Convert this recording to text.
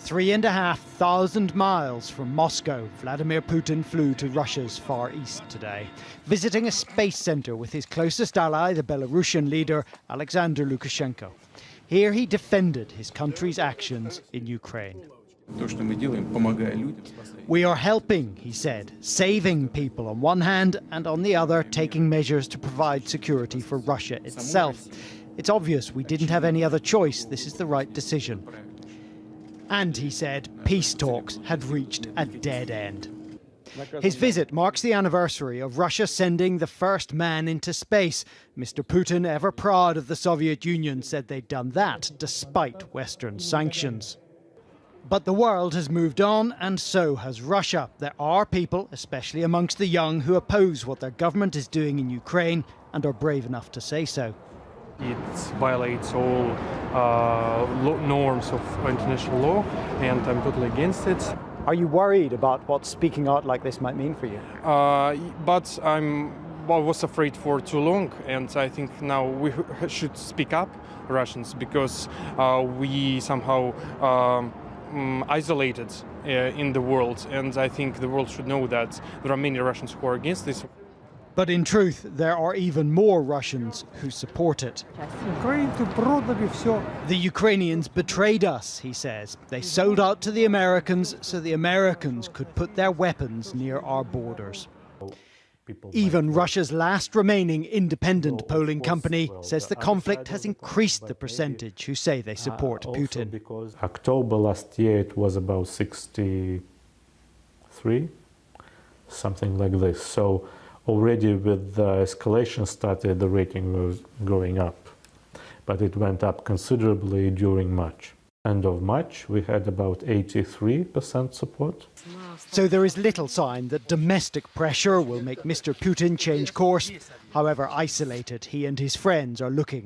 3,500 miles from Moscow, Vladimir Putin flew to Russia's far east today, visiting a space center with his closest ally, the Belarusian leader Alexander Lukashenko. Here he defended his country's actions in Ukraine. We are helping, he said, saving people on one hand and on the other taking measures to provide security for Russia itself. It's obvious we didn't have any other choice. This is the right decision. And, he said, peace talks had reached a dead end. His visit marks the anniversary of Russia sending the first man into space. Mr. Putin, ever proud of the Soviet Union, said they'd done that despite Western sanctions. But the world has moved on, and so has Russia. There are people, especially amongst the young, who oppose what their government is doing in Ukraine and are brave enough to say so. It violates all norms of international law, and I'm totally against it. Are you worried about what speaking out like this might mean for you? But I was afraid for too long, and I think now we should speak up, Russians, because we somehow isolated in the world, and I think the world should know that there are many Russians who are against this. But in truth, there are even more Russians who support it. The Ukrainians betrayed us, he says. They sold out to the Americans so the Americans could put their weapons near our borders. Even Russia's last remaining independent polling company says the conflict has increased the percentage who say they support Putin. October last year it was about 63, something like this. So already with the escalation started, the rating was going up. But it went up considerably during March. End of March, we had about 83% support. So there is little sign that domestic pressure will make Mr. Putin change course. However isolated he and his friends are looking.